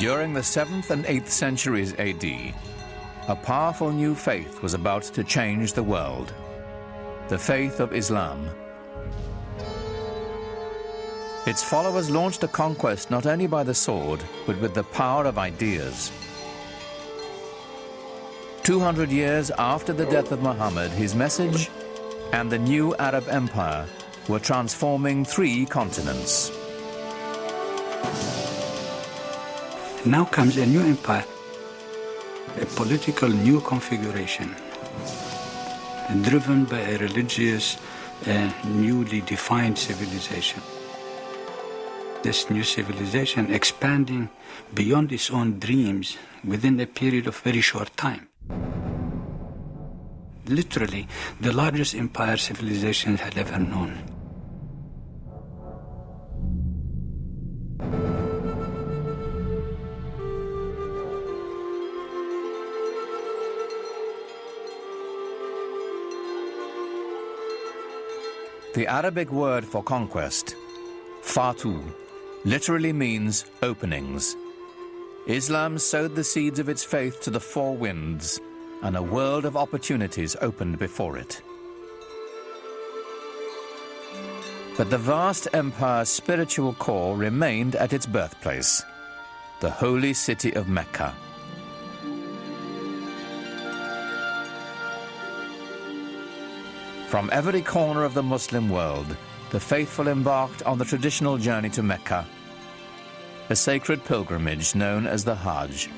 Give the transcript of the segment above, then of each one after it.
During the 7th and 8th centuries AD, a powerful new faith was about to change the world, the faith of Islam. Its followers launched a conquest not only by the sword, but with the power of ideas. 200 years after the death of Muhammad, his message and the new Arab Empire were transforming 3 continents. Now comes a new empire, a political new configuration, driven by a religious, newly defined civilization. This new civilization expanding beyond its own dreams within a period of very short time. Literally, the largest empire civilization had ever known. The Arabic word for conquest, fatu, literally means openings. Islam sowed the seeds of its faith to the 4 winds, and a world of opportunities opened before it. But the vast empire's spiritual core remained at its birthplace, the holy city of Mecca. From every corner of the Muslim world, the faithful embarked on the traditional journey to Mecca, a sacred pilgrimage known as the Hajj.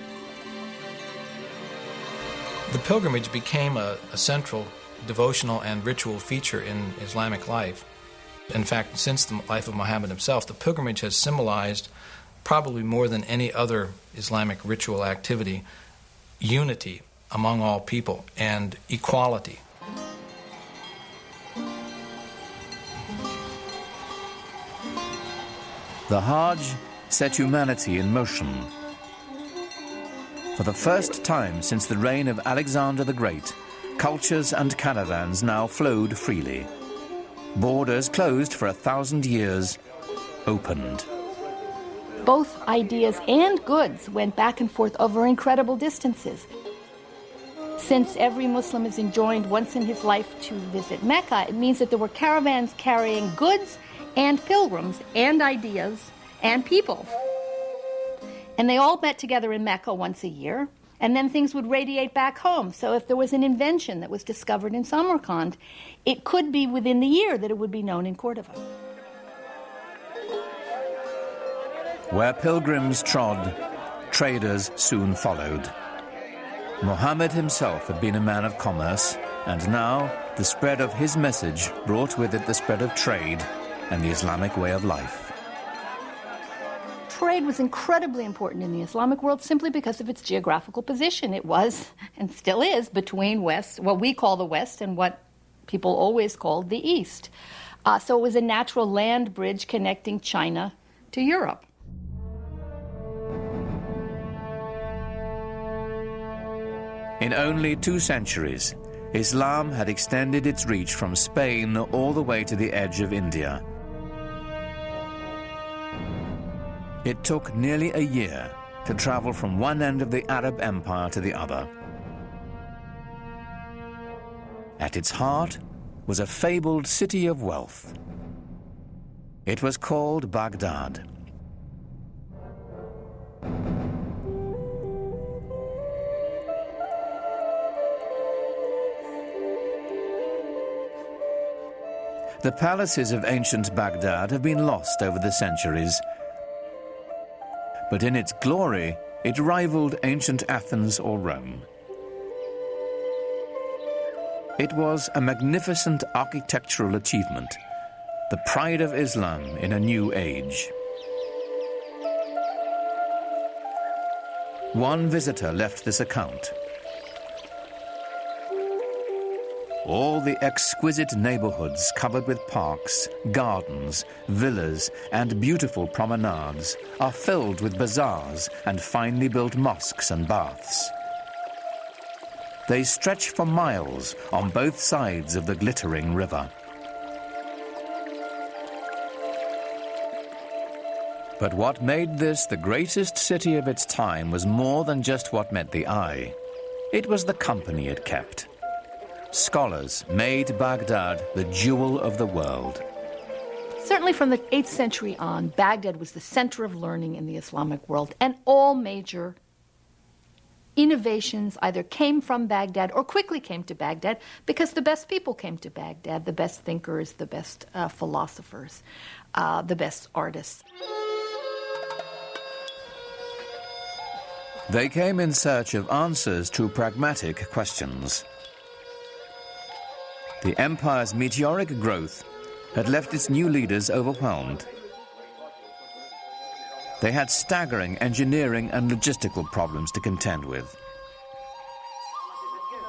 The pilgrimage became a central devotional and ritual feature in Islamic life. In fact, since the life of Muhammad himself, the pilgrimage has symbolized, probably more than any other Islamic ritual activity, unity among all people and equality. The Hajj set humanity in motion. For the first time since the reign of Alexander the Great, cultures and caravans now flowed freely. Borders closed for 1,000 years opened. Both ideas and goods went back and forth over incredible distances. Since every Muslim is enjoined once in his life to visit Mecca, it means that there were caravans carrying goods and pilgrims and ideas and people. And they all met together in Mecca once a year, and then things would radiate back home. So if there was an invention that was discovered in Samarkand, it could be within the year that it would be known in Cordova. Where pilgrims trod, traders soon followed. Muhammad himself had been a man of commerce, and now the spread of his message brought with it the spread of trade and the Islamic way of life. Trade was incredibly important in the Islamic world simply because of its geographical position. It was, and still is, between West, what we call the West, and what people always called the East. So it was a natural land bridge connecting China to Europe. In only 2 centuries, Islam had extended its reach from Spain all the way to the edge of India. It took nearly a year to travel from one end of the Arab Empire to the other. At its heart was a fabled city of wealth. It was called Baghdad. The palaces of ancient Baghdad have been lost over the centuries, but in its glory, it rivaled ancient Athens or Rome. It was a magnificent architectural achievement, the pride of Islam in a new age. One visitor left this account. All the exquisite neighborhoods covered with parks, gardens, villas, and beautiful promenades are filled with bazaars and finely built mosques and baths. They stretch for miles on both sides of the glittering river. But what made this the greatest city of its time was more than just what met the eye. It was the company it kept. Scholars made Baghdad the jewel of the world. Certainly from the 8th century on, Baghdad was the center of learning in the Islamic world, and all major innovations either came from Baghdad or quickly came to Baghdad because the best people came to Baghdad, the best thinkers, the best philosophers, the best artists. They came in search of answers to pragmatic questions. The empire's meteoric growth had left its new leaders overwhelmed. They had staggering engineering and logistical problems to contend with.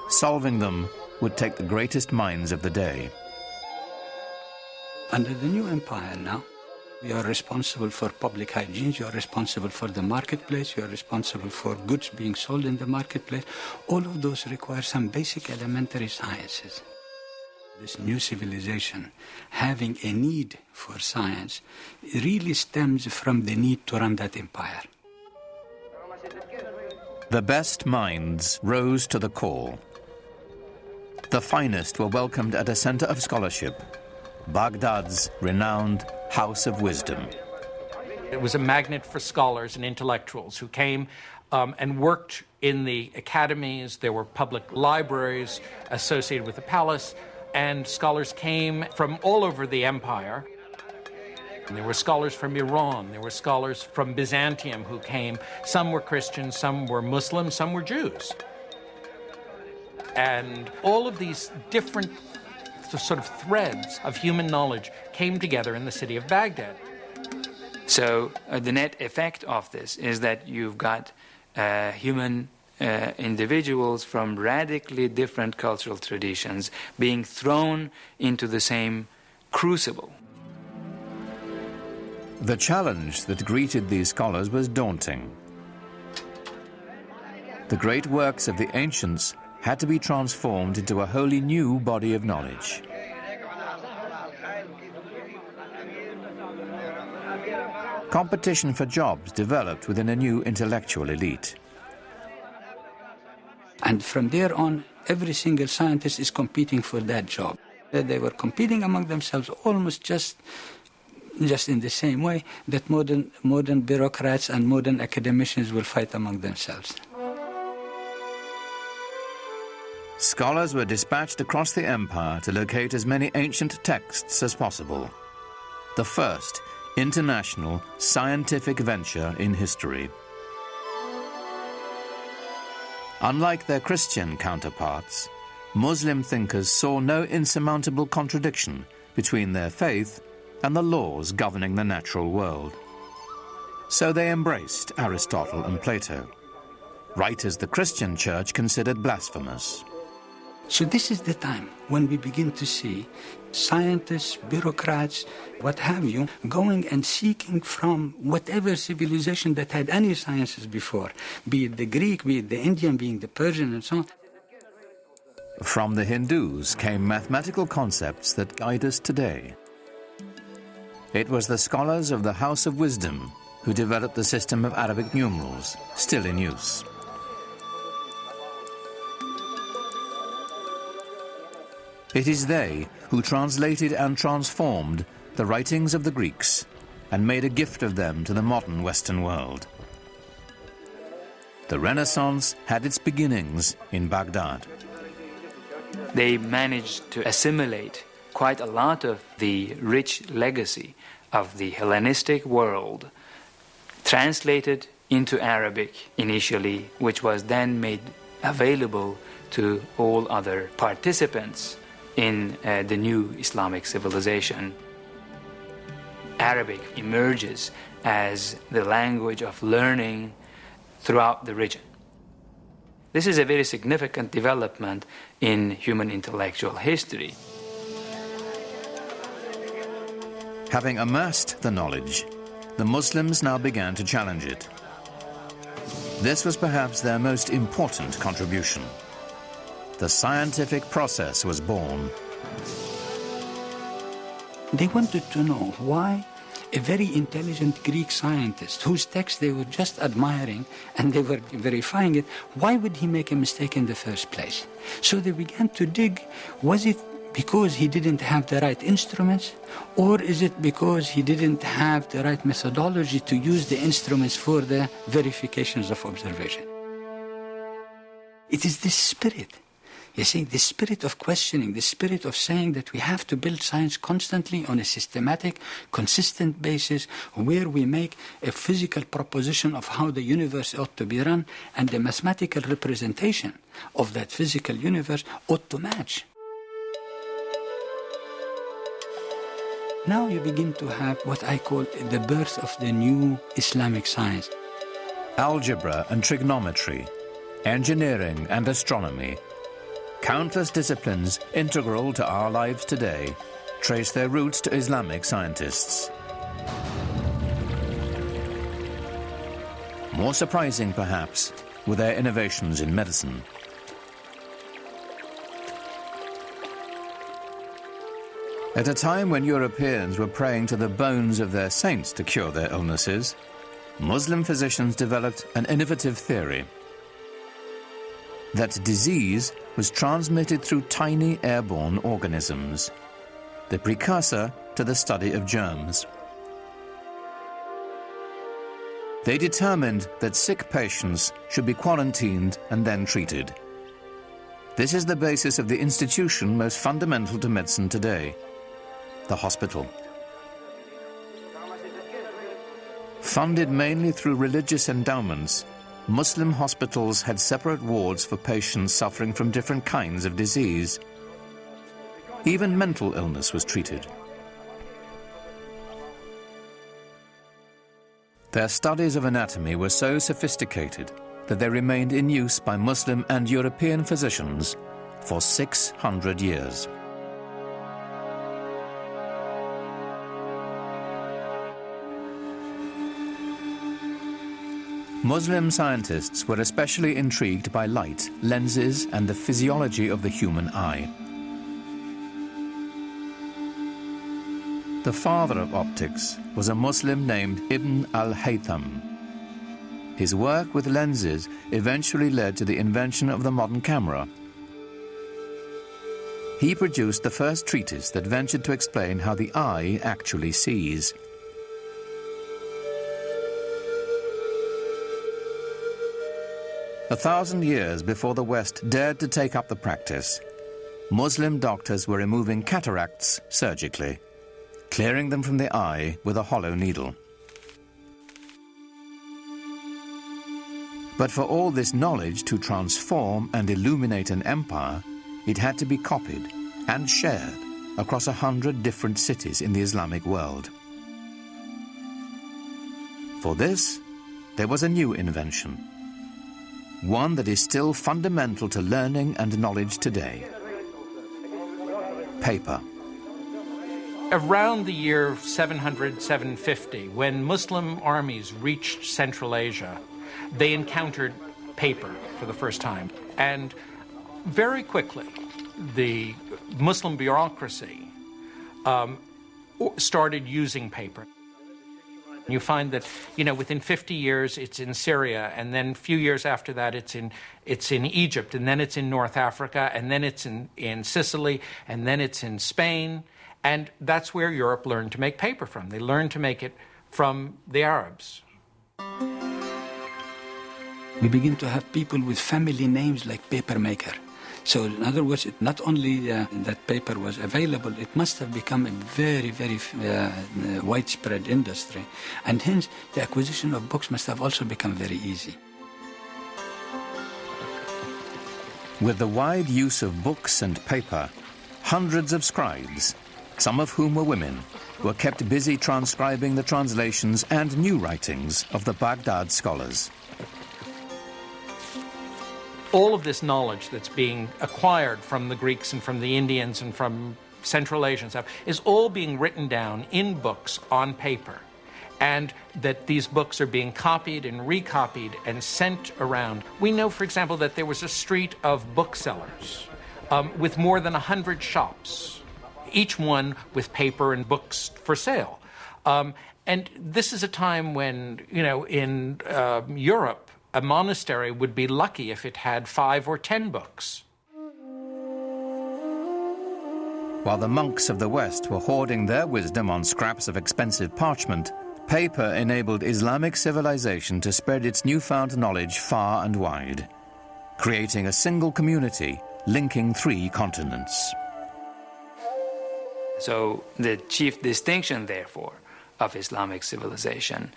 Solving them would take the greatest minds of the day. Under the new empire now, you are responsible for public hygiene, you are responsible for the marketplace, you are responsible for goods being sold in the marketplace. All of those require some basic elementary sciences. This new civilization, having a need for science, really stems from the need to run that empire. The best minds rose to the call. The finest were welcomed at a center of scholarship, Baghdad's renowned House of Wisdom. It was a magnet for scholars and intellectuals who came and worked in the academies. There were public libraries associated with the palace, and scholars came from all over the empire. And there were scholars from Iran, there were scholars from Byzantium who came. Some were Christians, some were Muslims, some were Jews. And all of these different sort of threads of human knowledge came together in the city of Baghdad. So the net effect of this is that you've got human individuals from radically different cultural traditions being thrown into the same crucible. The challenge that greeted these scholars was daunting. The great works of the ancients had to be transformed into a wholly new body of knowledge. Competition for jobs developed within a new intellectual elite. And from there on, every single scientist is competing for that job. They were competing among themselves almost just in the same way that modern bureaucrats and modern academicians will fight among themselves. Scholars were dispatched across the empire to locate as many ancient texts as possible. The first international scientific venture in history. Unlike their Christian counterparts, Muslim thinkers saw no insurmountable contradiction between their faith and the laws governing the natural world. So they embraced Aristotle and Plato, writers the Christian church considered blasphemous. So this is the time when we begin to see scientists, bureaucrats, what have you, going and seeking from whatever civilization that had any sciences before, be it the Greek, be it the Indian, be it the Persian, and so on. From the Hindus came mathematical concepts that guide us today. It was the scholars of the House of Wisdom who developed the system of Arabic numerals, still in use. It is they who translated and transformed the writings of the Greeks and made a gift of them to the modern Western world. The Renaissance had its beginnings in Baghdad. They managed to assimilate quite a lot of the rich legacy of the Hellenistic world, translated into Arabic initially, which was then made available to all other participants in the new Islamic civilization. Arabic emerges as the language of learning throughout the region. This is a very significant development in human intellectual history. Having amassed the knowledge, the Muslims now began to challenge it. This was perhaps their most important contribution. The scientific process was born. They wanted to know why a very intelligent Greek scientist whose text they were just admiring and they were verifying it. Why would he make a mistake in the first place? So they began to dig, was it because he didn't have the right instruments, or is it because he didn't have the right methodology to use the instruments for the verifications of observation? It is this spirit. You see, the spirit of questioning, the spirit of saying that we have to build science constantly on a systematic, consistent basis where we make a physical proposition of how the universe ought to be run, and the mathematical representation of that physical universe ought to match. Now you begin to have what I call the birth of the new Islamic science. Algebra and trigonometry, engineering and astronomy, countless disciplines integral to our lives today, trace their roots to Islamic scientists. More surprising, perhaps, were their innovations in medicine. At a time when Europeans were praying to the bones of their saints to cure their illnesses, Muslim physicians developed an innovative theory that disease was transmitted through tiny airborne organisms, the precursor to the study of germs. They determined that sick patients should be quarantined and then treated. This is the basis of the institution most fundamental to medicine today, the hospital. Funded mainly through religious endowments, Muslim hospitals had separate wards for patients suffering from different kinds of disease. Even mental illness was treated. Their studies of anatomy were so sophisticated that they remained in use by Muslim and European physicians for 600 years. Muslim scientists were especially intrigued by light, lenses, and the physiology of the human eye. The father of optics was a Muslim named Ibn al-Haytham. His work with lenses eventually led to the invention of the modern camera. He produced the first treatise that ventured to explain how the eye actually sees. A 1,000 years before the West dared to take up the practice, Muslim doctors were removing cataracts surgically, clearing them from the eye with a hollow needle. But for all this knowledge to transform and illuminate an empire, it had to be copied and shared across 100 different cities in the Islamic world. For this, there was a new invention, one that is still fundamental to learning and knowledge today: paper. Around the year 700, 750, when Muslim armies reached Central Asia, they encountered paper for the first time. And very quickly, the Muslim bureaucracy started using paper. You find that, within 50 years it's in Syria, and then a few years after that it's in Egypt, and then it's in North Africa, and then it's in Sicily, and then it's in Spain. And that's where Europe learned to make paper from. They learned to make it from the Arabs. We begin to have people with family names like papermaker. So in other words, not only that paper was available, it must have become a very, very widespread industry. And hence, the acquisition of books must have also become very easy. With the wide use of books and paper, hundreds of scribes, some of whom were women, were kept busy transcribing the translations and new writings of the Baghdad scholars. All of this knowledge that's being acquired from the Greeks and from the Indians and from Central Asia and stuff is all being written down in books on paper, and that these books are being copied and recopied and sent around. We know, for example, that there was a street of booksellers with more than 100 shops, each one with paper and books for sale. And this is a time when, in Europe, a monastery would be lucky if it had 5 or 10 books. While the monks of the West were hoarding their wisdom on scraps of expensive parchment, paper enabled Islamic civilization to spread its newfound knowledge far and wide, creating a single community linking 3 continents. So the chief distinction, therefore, of Islamic civilization,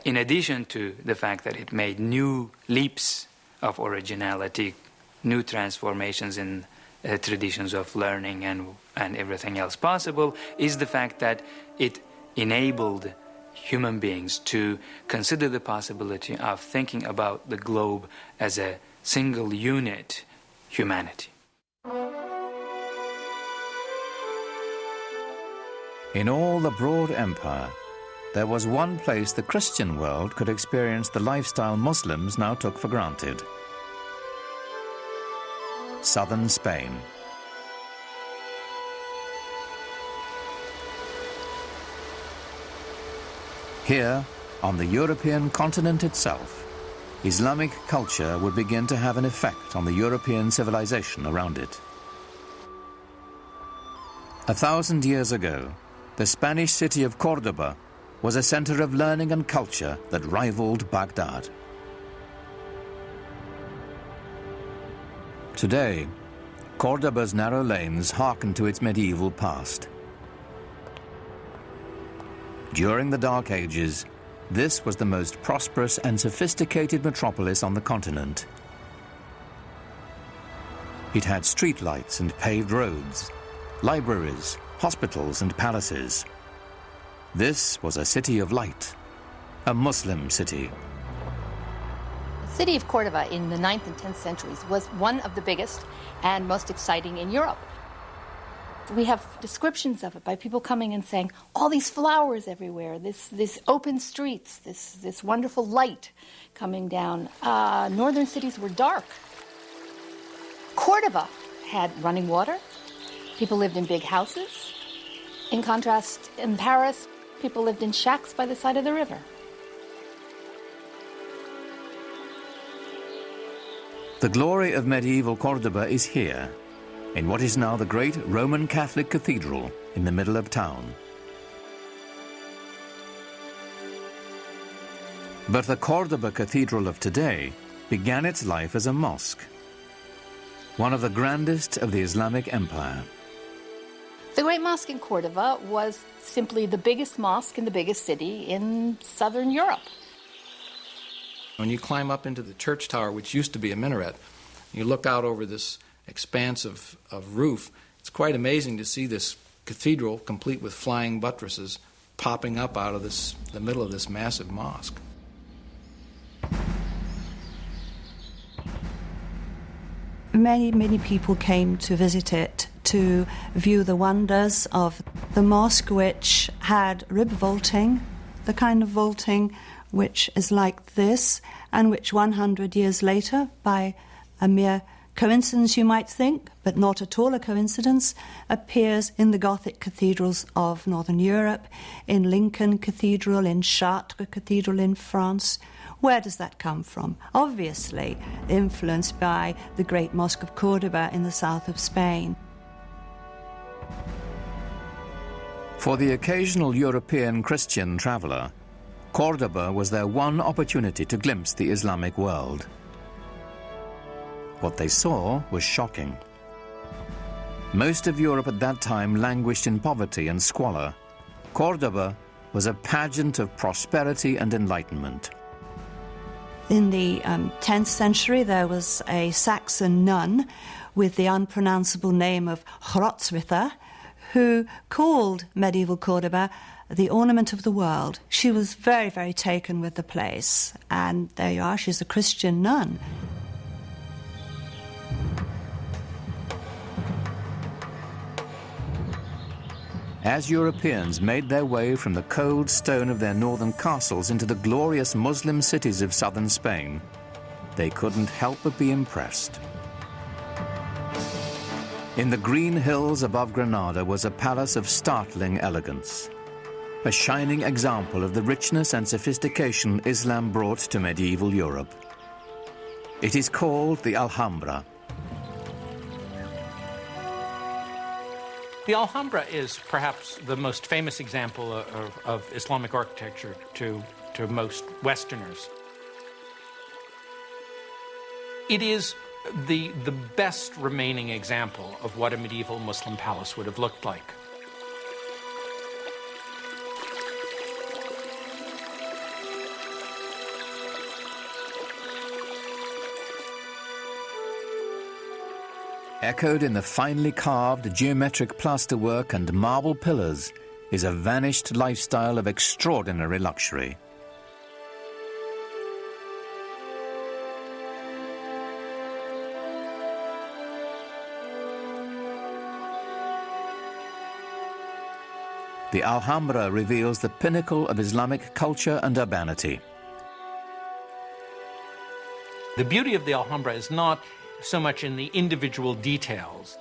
in addition to the fact that it made new leaps of originality, new transformations in traditions of learning and everything else possible, is the fact that it enabled human beings to consider the possibility of thinking about the globe as a single unit, humanity. In all the broad empire, there was one place the Christian world could experience the lifestyle Muslims now took for granted: southern Spain. Here, on the European continent itself, Islamic culture would begin to have an effect on the European civilization around it. 1,000 years ago, the Spanish city of Cordoba was a center of learning and culture that rivaled Baghdad. Today, Cordoba's narrow lanes hearken to its medieval past. During the Dark Ages, this was the most prosperous and sophisticated metropolis on the continent. It had streetlights and paved roads, libraries, hospitals and palaces. This was a city of light, a Muslim city. The city of Cordoba in the 9th and 10th centuries was one of the biggest and most exciting in Europe. We have descriptions of it by people coming and saying, all these flowers everywhere, this open streets, this wonderful light coming down. Northern cities were dark. Cordoba had running water. People lived in big houses. In contrast, in Paris, people lived in shacks by the side of the river. The glory of medieval Cordoba is here, in what is now the great Roman Catholic Cathedral in the middle of town. But the Cordoba Cathedral of today began its life as a mosque, one of the grandest of the Islamic Empire. The Great Mosque in Cordoba was simply the biggest mosque in the biggest city in southern Europe. When you climb up into the church tower, which used to be a minaret, you look out over this expanse of roof, it's quite amazing to see this cathedral, complete with flying buttresses, popping up out of the middle of this massive mosque. Many people came to visit it to view the wonders of the mosque, which had rib vaulting, the kind of vaulting which is like this, and which 100 years later, by a mere coincidence you might think, but not at all a coincidence, appears in the Gothic cathedrals of Northern Europe, in Lincoln Cathedral, in Chartres Cathedral in France. Where does that come from? Obviously influenced by the great Mosque of Cordoba in the south of Spain. For the occasional European Christian traveller, Cordoba was their one opportunity to glimpse the Islamic world. What they saw was shocking. Most of Europe at that time languished in poverty and squalor. Cordoba was a pageant of prosperity and enlightenment. In the 10th century, there was a Saxon nun with the unpronounceable name of Hrotswitha, who called medieval Cordoba the ornament of the world. She was very, very taken with the place. And there you are, she's a Christian nun. As Europeans made their way from the cold stone of their northern castles into the glorious Muslim cities of southern Spain, they couldn't help but be impressed. In the green hills above Granada was a palace of startling elegance. a shining example of the richness and sophistication Islam brought to medieval Europe. It is called the Alhambra. The Alhambra is perhaps the most famous example of Islamic architecture to most Westerners. It is the best remaining example of what a medieval Muslim palace would have looked like. Echoed in the finely carved geometric plasterwork and marble pillars is a vanished lifestyle of extraordinary luxury. The Alhambra reveals the pinnacle of Islamic culture and urbanity. The beauty of the Alhambra is not so much in the individual details.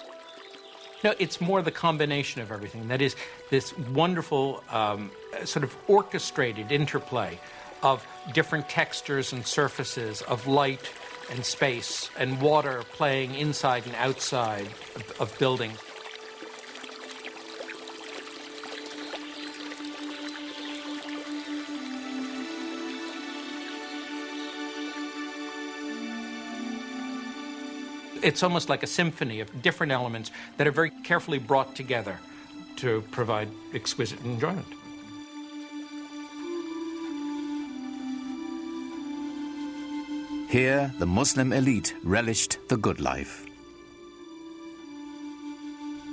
No, it's more the combination of everything. That is, this wonderful sort of orchestrated interplay of different textures and surfaces, of light and space and water playing inside and outside of buildings. It's almost like a symphony of different elements that are very carefully brought together to provide exquisite enjoyment. Here, the Muslim elite relished the good life.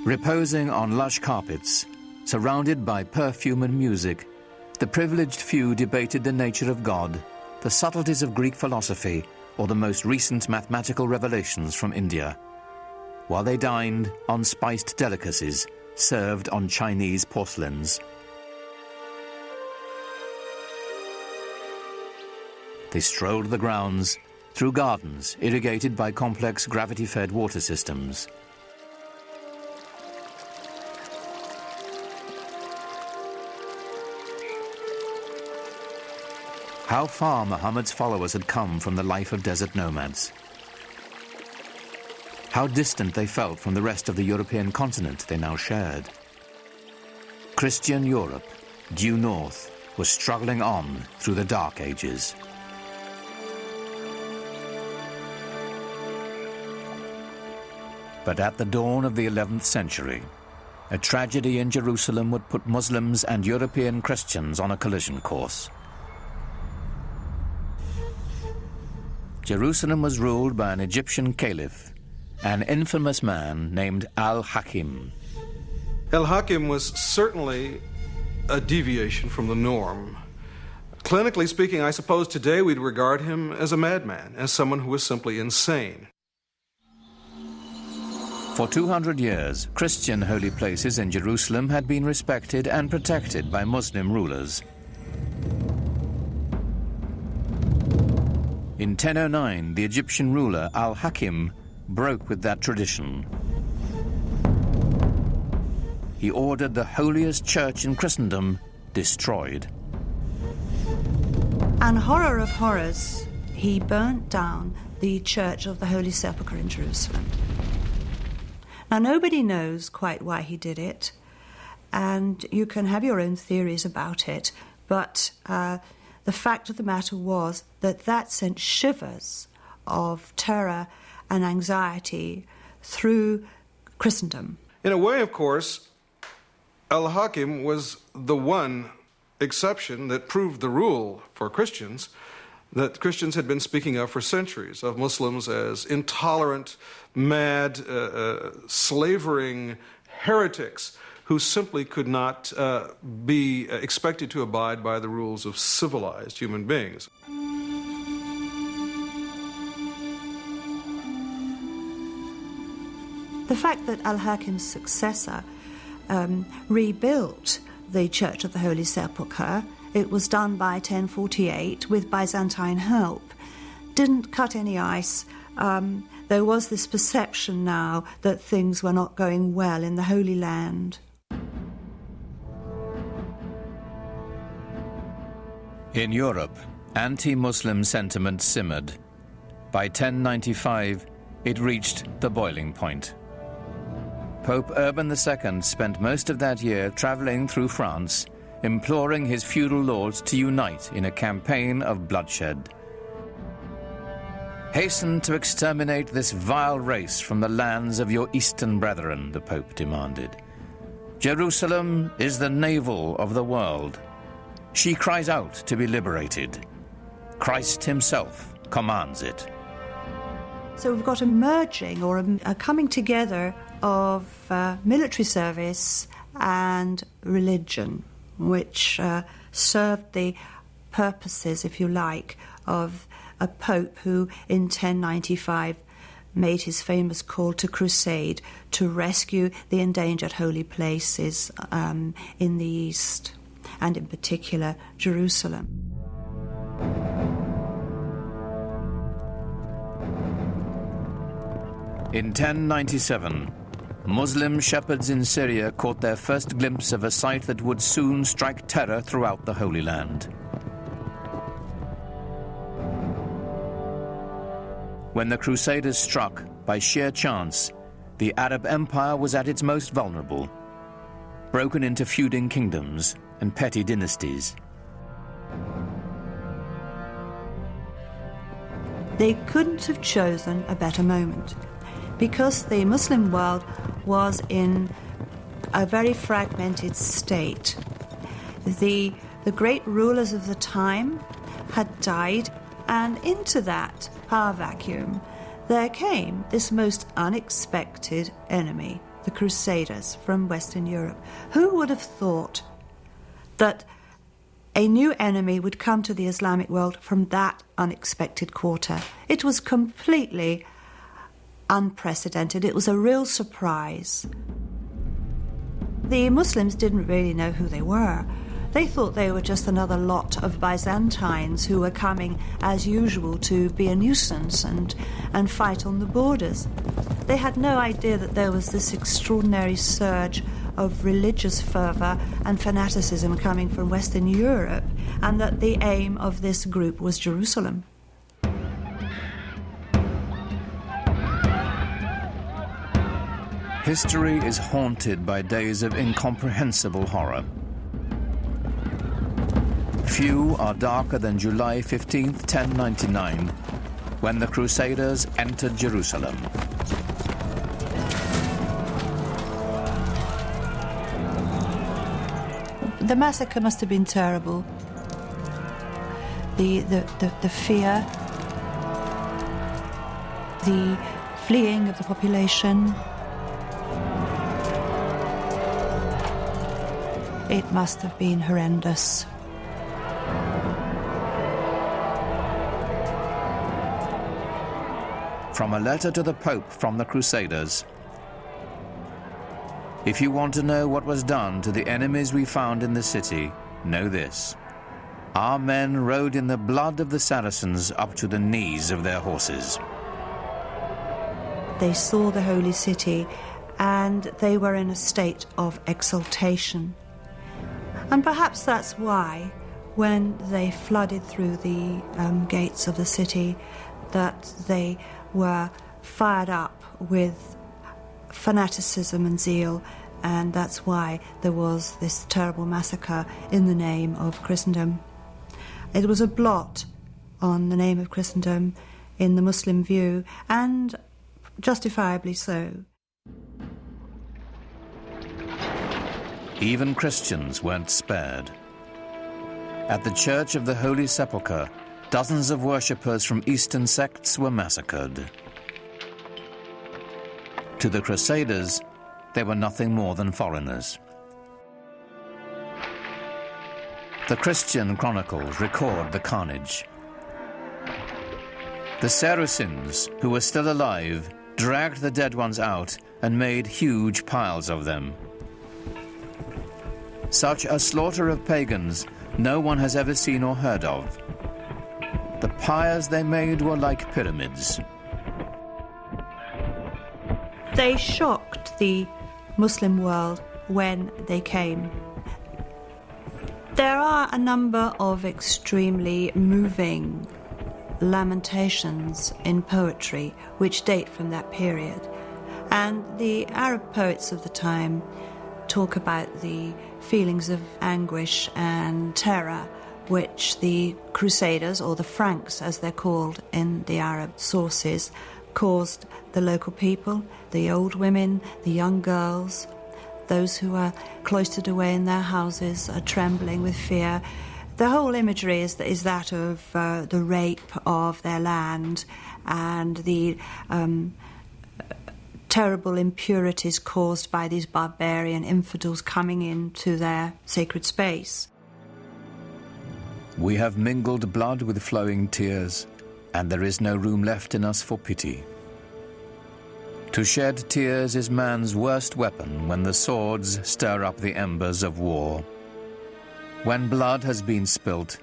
Reposing on lush carpets, surrounded by perfume and music, the privileged few debated the nature of God, the subtleties of Greek philosophy, or the most recent mathematical revelations from India, while they dined on spiced delicacies served on Chinese porcelains. They strolled the grounds through gardens irrigated by complex gravity-fed water systems. How far Muhammad's followers had come from the life of desert nomads. How distant they felt from the rest of the European continent they now shared. Christian Europe, due north, was struggling on through the Dark Ages. But at the dawn of the 11th century, a tragedy in Jerusalem would put Muslims and European Christians on a collision course. Jerusalem was ruled by an Egyptian caliph, an infamous man named Al-Hakim. Al-Hakim was certainly a deviation from the norm. Clinically speaking, I suppose today we'd regard him as a madman, as someone who was simply insane. For 200 years, Christian holy places in Jerusalem had been respected and protected by Muslim rulers. In 1009, the Egyptian ruler Al-Hakim broke with that tradition. He ordered the holiest church in Christendom destroyed. And horror of horrors, he burnt down the Church of the Holy Sepulchre in Jerusalem. Now, nobody knows quite why he did it, and you can have your own theories about it, but the fact of the matter was that that sent shivers of terror and anxiety through Christendom. In a way, of course, Al-Hakim was the one exception that proved the rule for Christians that Christians had been speaking of for centuries, of Muslims as intolerant, mad, slavering heretics who simply could not be expected to abide by the rules of civilized human beings. The fact that Al-Hakim's successor rebuilt the Church of the Holy Sepulchre, it was done by 1048 with Byzantine help, didn't cut any ice. There was this perception now that things were not going well in the Holy Land. In Europe, anti-Muslim sentiment simmered. By 1095, it reached the boiling point. Pope Urban II spent most of that year traveling through France, imploring his feudal lords to unite in a campaign of bloodshed. Hasten to exterminate this vile race from the lands of your eastern brethren, the Pope demanded. Jerusalem is the navel of the world. She cries out to be liberated. Christ himself commands it. So we've got a merging or a coming together of military service and religion, which served the purposes, if you like, of a pope who in 1095 made his famous call to crusade to rescue the endangered holy places in the East, and in particular Jerusalem. In 1097, Muslim shepherds in Syria caught their first glimpse of a sight that would soon strike terror throughout the Holy Land. When the Crusaders struck, by sheer chance, the Arab Empire was at its most vulnerable, broken into feuding kingdoms and petty dynasties. They couldn't have chosen a better moment, because the Muslim world was in a very fragmented state. The great rulers of the time had died, and into that power vacuum there came this most unexpected enemy, the Crusaders from Western Europe. Who would have thought that a new enemy would come to the Islamic world from that unexpected quarter? It was completely unprecedented. It was a real surprise. The Muslims didn't really know who they were. They thought they were just another lot of Byzantines who were coming, as usual, to be a nuisance and fight on the borders. They had no idea that there was this extraordinary surge of religious fervour and fanaticism coming from Western Europe, and that the aim of this group was Jerusalem. History is haunted by days of incomprehensible horror. Few are darker than July 15th, 1099, when the Crusaders entered Jerusalem. The massacre must have been terrible. The fear, the fleeing of the population. It must have been horrendous. From a letter to the Pope from the Crusaders. If you want to know what was done to the enemies we found in the city, know this. Our men rode in the blood of the Saracens up to the knees of their horses. They saw the holy city and they were in a state of exultation. And perhaps that's why, when they flooded through the gates of the city, that they were fired up with fanaticism and zeal, and that's why there was this terrible massacre in the name of Christendom. It was a blot on the name of Christendom in the Muslim view, and justifiably so. Even Christians weren't spared. At the Church of the Holy Sepulchre, dozens of worshippers from Eastern sects were massacred. To the Crusaders, they were nothing more than foreigners. The Christian chronicles record the carnage. The Saracens, who were still alive, dragged the dead ones out and made huge piles of them. Such a slaughter of pagans no one has ever seen or heard of. The pyres they made were like pyramids. They shocked the Muslim world when they came. There are a number of extremely moving lamentations in poetry which date from that period. And the Arab poets of the time talk about the feelings of anguish and terror which the Crusaders, or the Franks as they're called in the Arab sources, caused the local people, the old women, the young girls, those who are cloistered away in their houses are trembling with fear. The whole imagery is that of the rape of their land and the terrible impurities caused by these barbarian infidels coming into their sacred space. We have mingled blood with flowing tears, and there is no room left in us for pity. To shed tears is man's worst weapon when the swords stir up the embers of war. When blood has been spilt,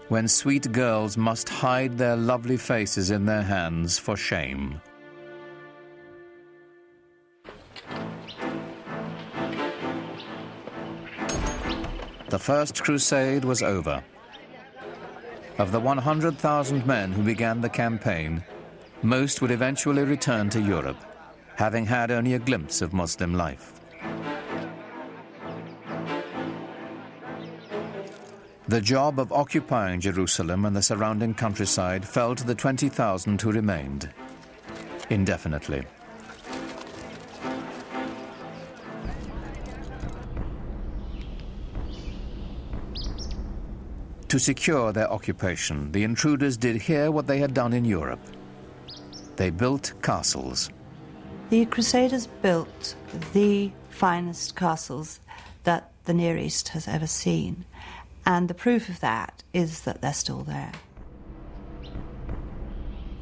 when sweet girls must hide their lovely faces in their hands for shame. The First Crusade was over. Of the 100,000 men who began the campaign, most would eventually return to Europe, having had only a glimpse of Muslim life. The job of occupying Jerusalem and the surrounding countryside fell to the 20,000 who remained, indefinitely. To secure their occupation, the intruders did here what they had done in Europe. They built castles. The Crusaders built the finest castles that the Near East has ever seen, and the proof of that is that they're still there.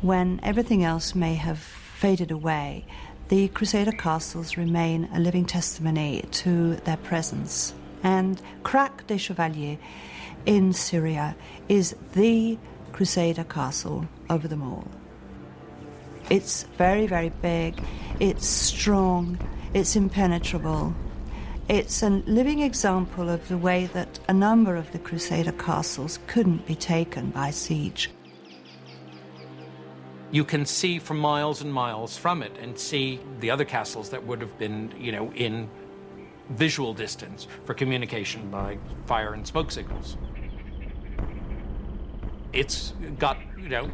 When everything else may have faded away, the Crusader castles remain a living testimony to their presence. And Crac des Chevaliers in Syria is the Crusader castle over them all. It's very, very big, it's strong, it's impenetrable. It's a living example of the way that a number of the Crusader castles couldn't be taken by siege. You can see for miles and miles from it and see the other castles that would have been, in visual distance for communication by fire and smoke signals. It's got,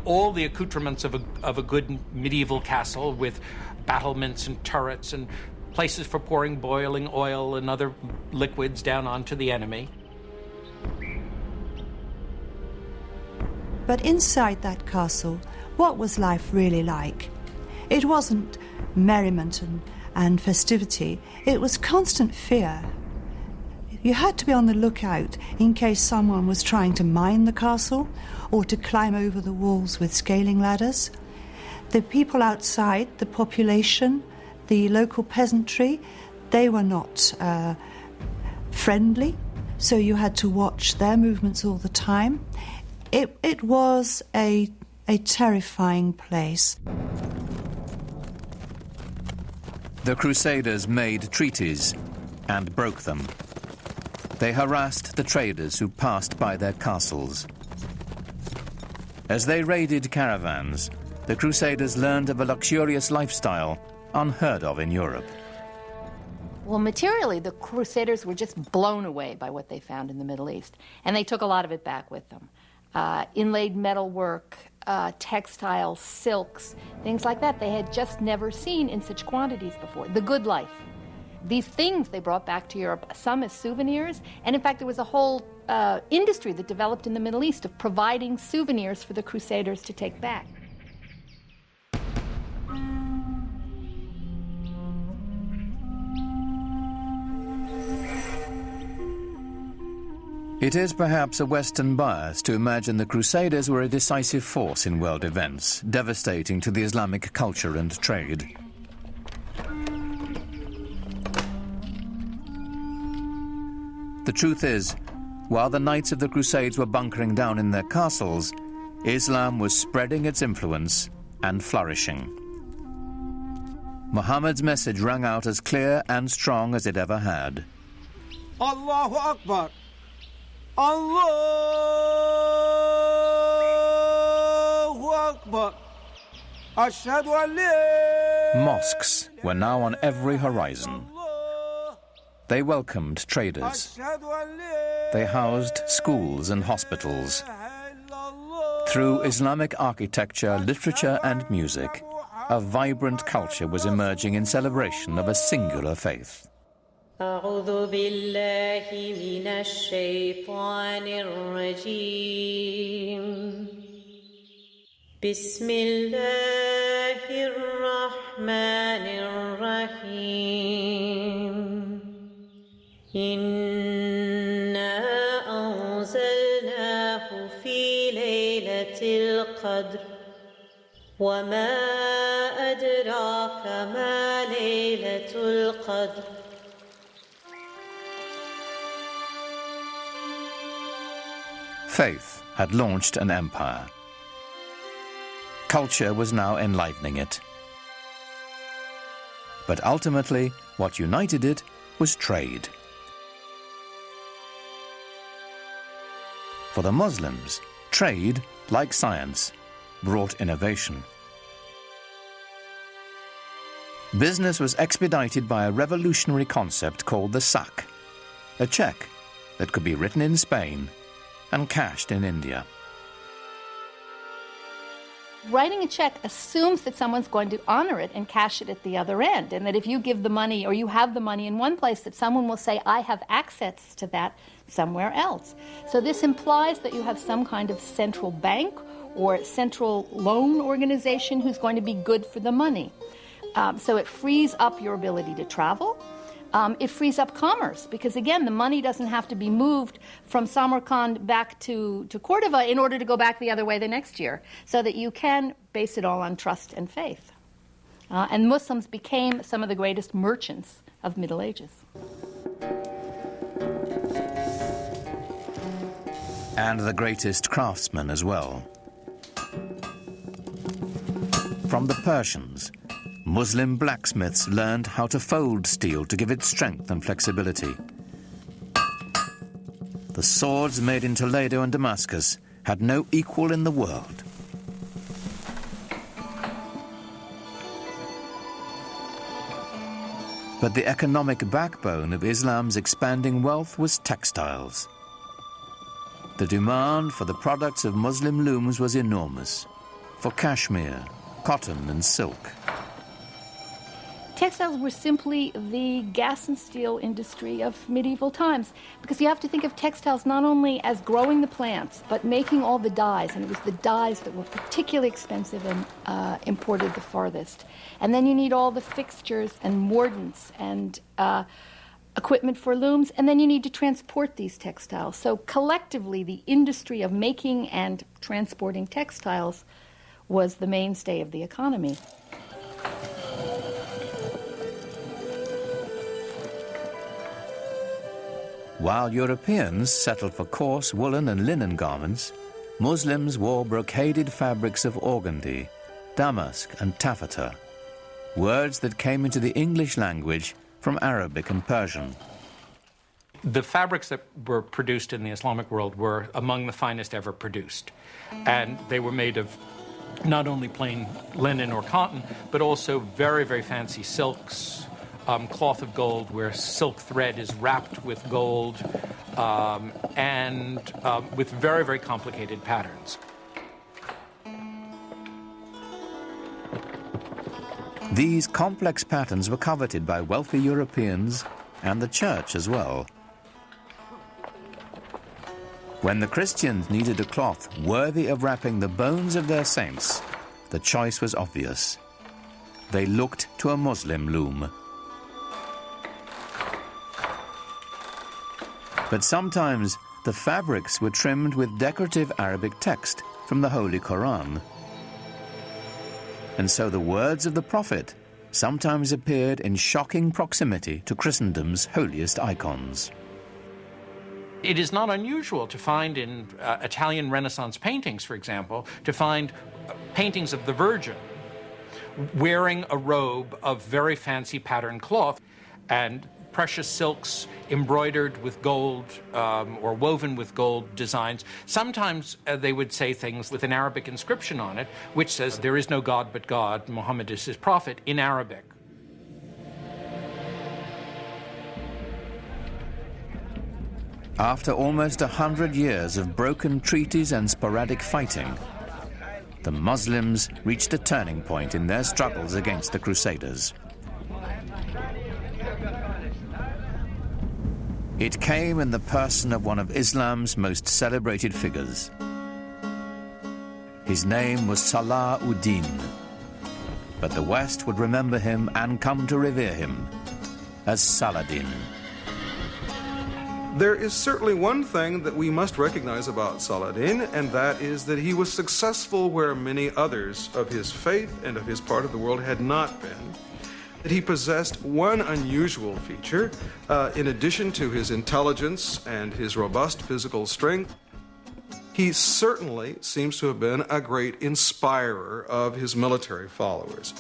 all the accoutrements of a good medieval castle with battlements and turrets and places for pouring boiling oil and other liquids down onto the enemy. But inside that castle, what was life really like? It wasn't merriment and festivity. It was constant fear. You had to be on the lookout in case someone was trying to mine the castle or to climb over the walls with scaling ladders. The people outside, the population, the local peasantry, they were not friendly, so you had to watch their movements all the time. It was a terrifying place. The Crusaders made treaties and broke them. They harassed the traders who passed by their castles. As they raided caravans, the Crusaders learned of a luxurious lifestyle unheard of in Europe. Well, materially, the Crusaders were just blown away by what they found in the Middle East, and they took a lot of it back with them. Inlaid metalwork, textiles, silks, things like that they had just never seen in such quantities before. The good life. These things they brought back to Europe, some as souvenirs, and in fact there was a whole industry that developed in the Middle East of providing souvenirs for the Crusaders to take back. It is perhaps a Western bias to imagine the Crusaders were a decisive force in world events, devastating to the Islamic culture and trade. The truth is, while the knights of the Crusades were bunkering down in their castles, Islam was spreading its influence and flourishing. Muhammad's message rang out as clear and strong as it ever had. Allahu Akbar! Allahu Akbar. Ashhadu an la. Mosques were now on every horizon. They welcomed traders. They housed schools and hospitals. Through Islamic architecture, literature and music, a vibrant culture was emerging in celebration of a singular faith. أعوذ بالله من الشيطان الرجيم بسم الله الرحمن الرحيم إنا أنزلناه في ليلة القدر وما أدراك ما ليلة القدر Faith had launched an empire. Culture was now enlivening it. But ultimately, what united it was trade. For the Muslims, trade, like science, brought innovation. Business was expedited by a revolutionary concept called the sak, a cheque that could be written in Spain and cashed in India. Writing a check assumes that someone's going to honor it and cash it at the other end, and that if you give the money or you have the money in one place, that someone will say, I have access to that somewhere else. So this implies that you have some kind of central bank or central loan organization who's going to be good for the money. So it frees up your ability to travel. It frees up commerce because, again, the money doesn't have to be moved from Samarkand back to Cordova in order to go back the other way the next year, so that you can base it all on trust and faith. And Muslims became some of the greatest merchants of Middle Ages. And the greatest craftsmen as well. From the Persians, Muslim blacksmiths learned how to fold steel to give it strength and flexibility. The swords made in Toledo and Damascus had no equal in the world. But the economic backbone of Islam's expanding wealth was textiles. The demand for the products of Muslim looms was enormous, for cashmere, cotton and silk. Textiles were simply the gas and steel industry of medieval times, because you have to think of textiles not only as growing the plants, but making all the dyes, and it was the dyes that were particularly expensive and imported the farthest. And then you need all the fixtures and mordants and equipment for looms, and then you need to transport these textiles. So collectively, the industry of making and transporting textiles was the mainstay of the economy. While Europeans settled for coarse woolen and linen garments, Muslims wore brocaded fabrics of organdie, damask and taffeta, words that came into the English language from Arabic and Persian. The fabrics that were produced in the Islamic world were among the finest ever produced. And they were made of not only plain linen or cotton, but also very, very fancy silks, cloth of gold where silk thread is wrapped with gold, and with very, very complicated patterns. These complex patterns were coveted by wealthy Europeans and the church as well. When the Christians needed a cloth worthy of wrapping the bones of their saints, the choice was obvious. They looked to a Muslim loom. But sometimes the fabrics were trimmed with decorative Arabic text from the Holy Quran. And so the words of the Prophet sometimes appeared in shocking proximity to Christendom's holiest icons. It is not unusual to find in Italian Renaissance paintings, for example, to find paintings of the Virgin wearing a robe of very fancy patterned cloth. And precious silks embroidered with gold or woven with gold designs. Sometimes they would say things with an Arabic inscription on it, which says, "There is no God but God, Muhammad is his prophet," in Arabic. After almost 100 years of broken treaties and sporadic fighting, the Muslims reached a turning point in their struggles against the Crusaders. It came in the person of one of Islam's most celebrated figures. His name was Salah ud-Din, but the West would remember him and come to revere him as Saladin. There is certainly one thing that we must recognize about Saladin, and that is that he was successful where many others of his faith and of his part of the world had not been. That he possessed one unusual feature, in addition to his intelligence and his robust physical strength. He certainly seems to have been a great inspirer of his military followers.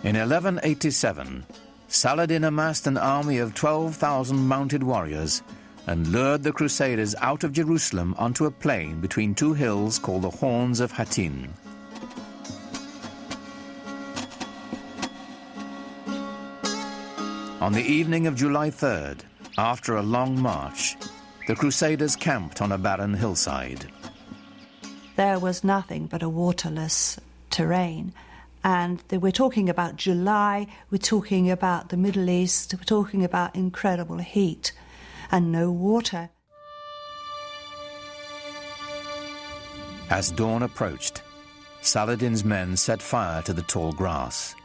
In 1187, Saladin amassed an army of 12,000 mounted warriors and lured the Crusaders out of Jerusalem onto a plain between two hills called the Horns of Hattin. On the evening of July 3rd, after a long march, the Crusaders camped on a barren hillside. There was nothing but a waterless terrain. And we're talking about July, we're talking about the Middle East, we're talking about incredible heat and no water. As dawn approached, Saladin's men set fire to the tall grass,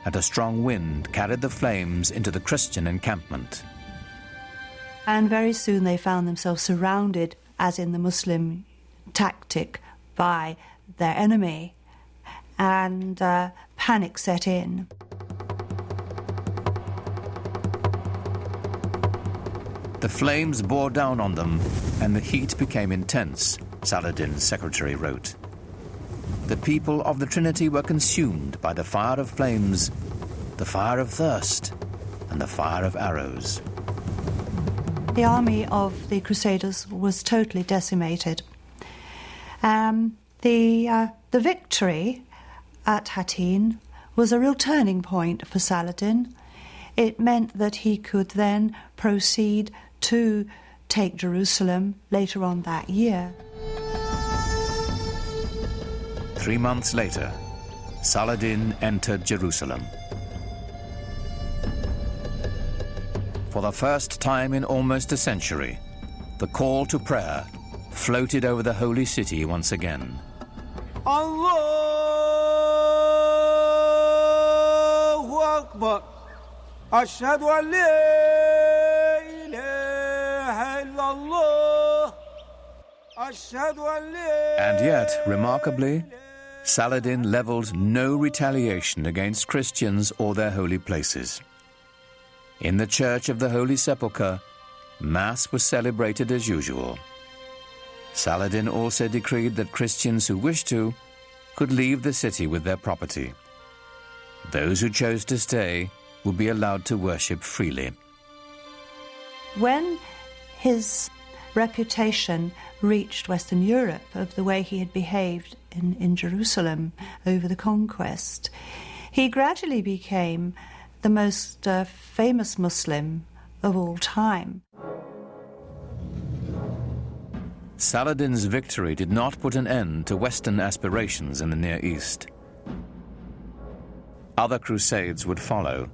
and a strong wind carried the flames into the Christian encampment. And very soon they found themselves surrounded, as in the Muslim tactic, by their enemy. And panic set in. The flames bore down on them, and the heat became intense, Saladin's secretary wrote. The people of the Trinity were consumed by the fire of flames, the fire of thirst, and the fire of arrows. The army of the Crusaders was totally decimated. The victory at Hattin was a real turning point for Saladin. It meant that he could then proceed to take Jerusalem later on that year. 3 months later, Saladin entered Jerusalem. For the first time in almost a century, the call to prayer floated over the holy city once again. Allahu Akbar. Ashhadu an la ilaha illallah. Ashhadu an la. And yet, remarkably, Saladin leveled no retaliation against Christians or their holy places. In the Church of the Holy Sepulchre, Mass was celebrated as usual. Saladin also decreed that Christians who wished to could leave the city with their property. Those who chose to stay would be allowed to worship freely. When his reputation reached Western Europe of the way he had behaved in Jerusalem over the conquest, he gradually became the most famous Muslim of all time. Saladin's victory did not put an end to Western aspirations in the Near East. Other crusades would follow,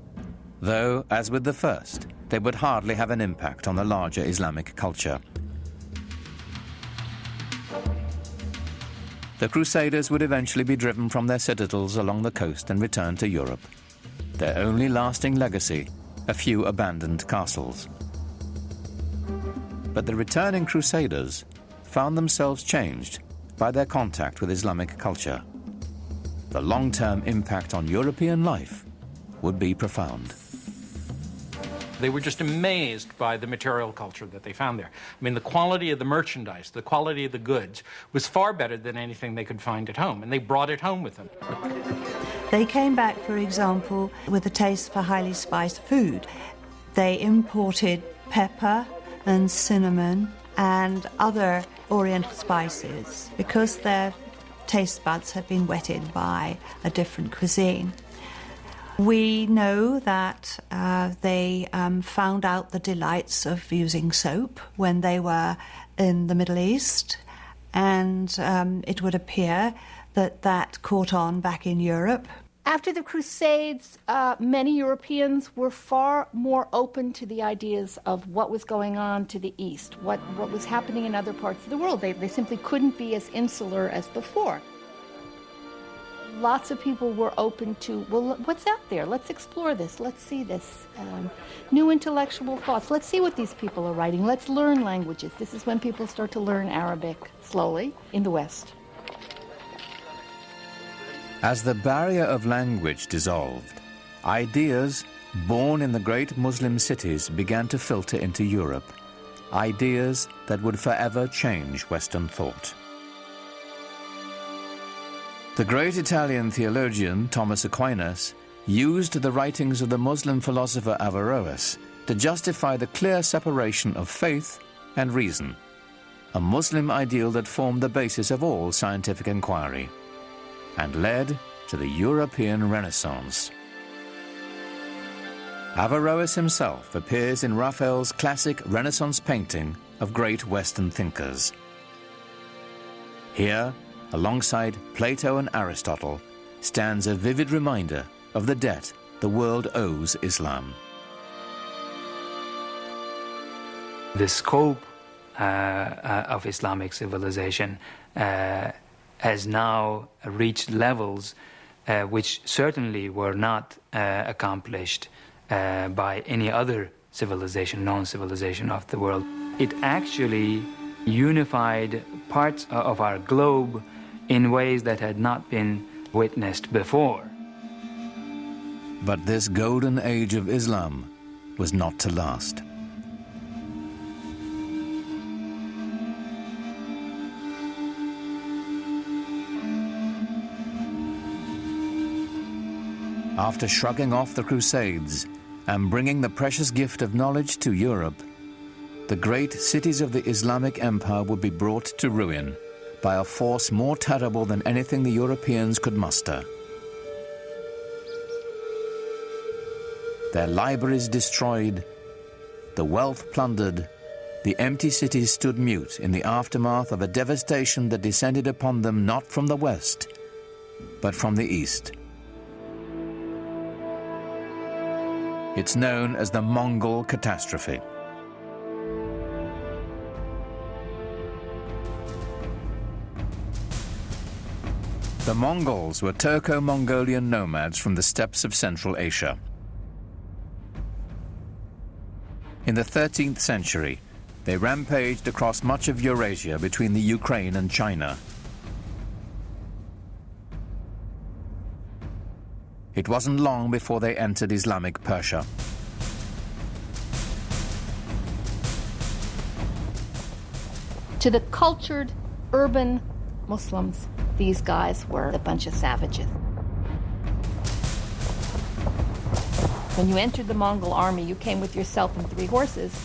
though, as with the first, they would hardly have an impact on the larger Islamic culture. The Crusaders would eventually be driven from their citadels along the coast and return to Europe. Their only lasting legacy, a few abandoned castles. But the returning Crusaders found themselves changed by their contact with Islamic culture. The long-term impact on European life would be profound. They were just amazed by the material culture that they found there. I mean, the quality of the merchandise, the quality of the goods was far better than anything they could find at home, and they brought it home with them. They came back, for example, with a taste for highly spiced food. They imported pepper and cinnamon and other Oriental spices because their taste buds had been whetted by a different cuisine. We know that they found out the delights of using soap when they were in the Middle East, and it would appear that that caught on back in Europe. After the Crusades, many Europeans were far more open to the ideas of what was going on to the East, what was happening in other parts of the world. They simply couldn't be as insular as before. Lots of people were open to, well, what's out there? Let's explore this. Let's see this. New intellectual thoughts. Let's see what these people are writing. Let's learn languages. This is when people start to learn Arabic slowly in the West. As the barrier of language dissolved, ideas born in the great Muslim cities began to filter into Europe, ideas that would forever change Western thought. The great Italian theologian Thomas Aquinas used the writings of the Muslim philosopher Averroes to justify the clear separation of faith and reason, a Muslim ideal that formed the basis of all scientific inquiry and led to the European Renaissance. Averroes himself appears in Raphael's classic Renaissance painting of great Western thinkers. Here, alongside Plato and Aristotle, stands a vivid reminder of the debt the world owes Islam. The scope of Islamic civilization has now reached levels which certainly were not accomplished by any other civilization, known civilization of the world. It actually unified parts of our globe in ways that had not been witnessed before. But this golden age of Islam was not to last. After shrugging off the Crusades and bringing the precious gift of knowledge to Europe, the great cities of the Islamic Empire would be brought to ruin by a force more terrible than anything the Europeans could muster. Their libraries destroyed, the wealth plundered, the empty cities stood mute in the aftermath of a devastation that descended upon them not from the West, but from the East. It's known as the Mongol catastrophe. The Mongols were Turco-Mongolian nomads from the steppes of Central Asia. In the 13th century, they rampaged across much of Eurasia between the Ukraine and China. It wasn't long before they entered Islamic Persia. To the cultured, urban Muslims, these guys were a bunch of savages. When you entered the Mongol army, you came with yourself and 3 horses,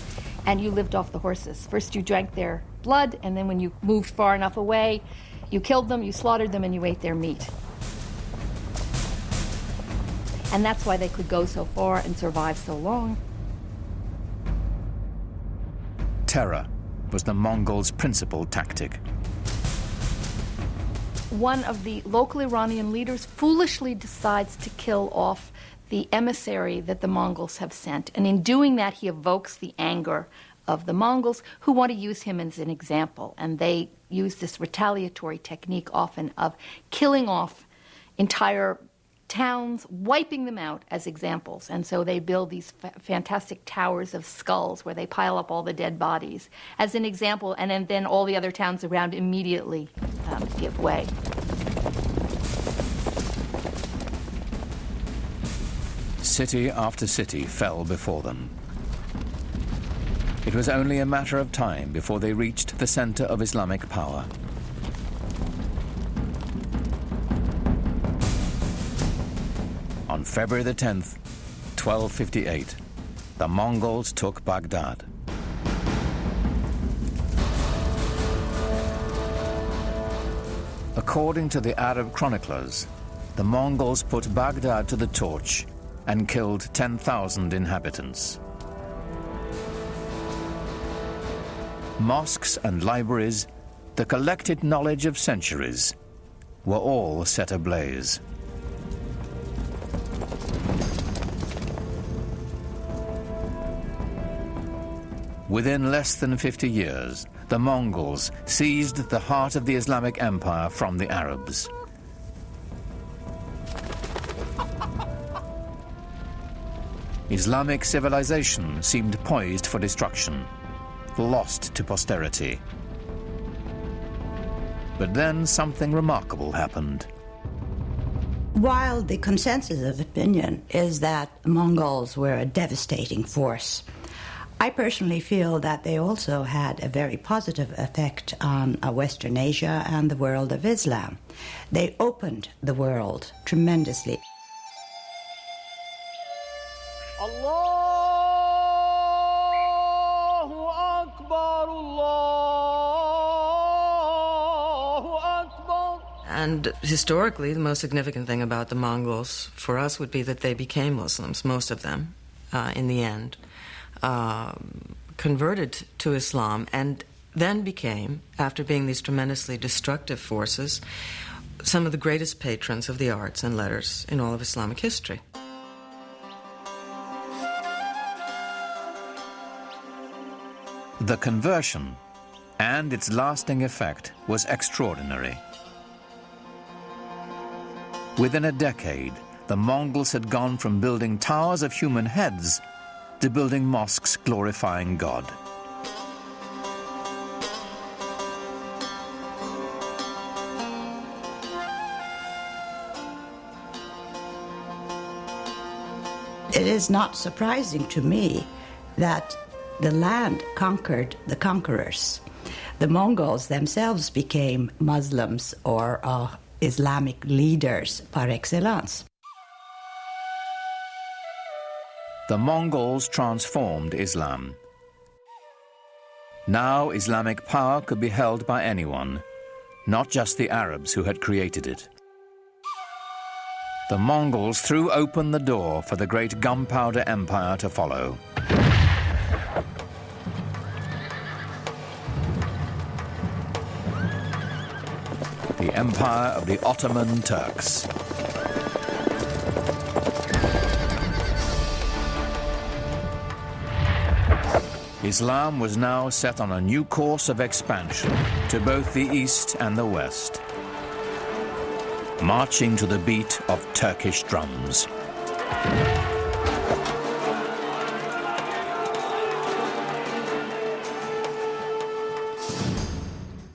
and you lived off the horses. First you drank their blood, and then when you moved far enough away, you killed them, you slaughtered them, and you ate their meat. And that's why they could go so far and survive so long. Terror was the Mongols' principal tactic. One of the local Iranian leaders foolishly decides to kill off the emissary that the Mongols have sent. And in doing that, he evokes the anger of the Mongols, who want to use him as an example. And they use this retaliatory technique often of killing off entire towns, wiping them out as examples. And so they build these fantastic towers of skulls where they pile up all the dead bodies as an example, and then all the other towns around immediately give way. City after city fell before them. It was only a matter of time before they reached the center of Islamic power. On February the 10th, 1258, the Mongols took Baghdad. According to the Arab chroniclers, the Mongols put Baghdad to the torch and killed 10,000 inhabitants. Mosques and libraries, the collected knowledge of centuries, were all set ablaze. Within less than 50 years, the Mongols seized the heart of the Islamic Empire from the Arabs. Islamic civilization seemed poised for destruction, lost to posterity. But then something remarkable happened. While the consensus of opinion is that the Mongols were a devastating force, I personally feel that they also had a very positive effect on Western Asia and the world of Islam. They opened the world tremendously. Allahu Akbar, Allahu Akbar. And historically, the most significant thing about the Mongols for us would be that they became Muslims, most of them, in the end. Converted to Islam and then became, after being these tremendously destructive forces, some of the greatest patrons of the arts and letters in all of Islamic history. The conversion and its lasting effect was extraordinary. Within a decade, the Mongols had gone from building towers of human heads to building mosques glorifying God. It is not surprising to me that the land conquered the conquerors. The Mongols themselves became Muslims or Islamic leaders par excellence. The Mongols transformed Islam. Now Islamic power could be held by anyone, not just the Arabs who had created it. The Mongols threw open the door for the great gunpowder empire to follow. The empire of the Ottoman Turks. Islam was now set on a new course of expansion to both the East and the West, marching to the beat of Turkish drums.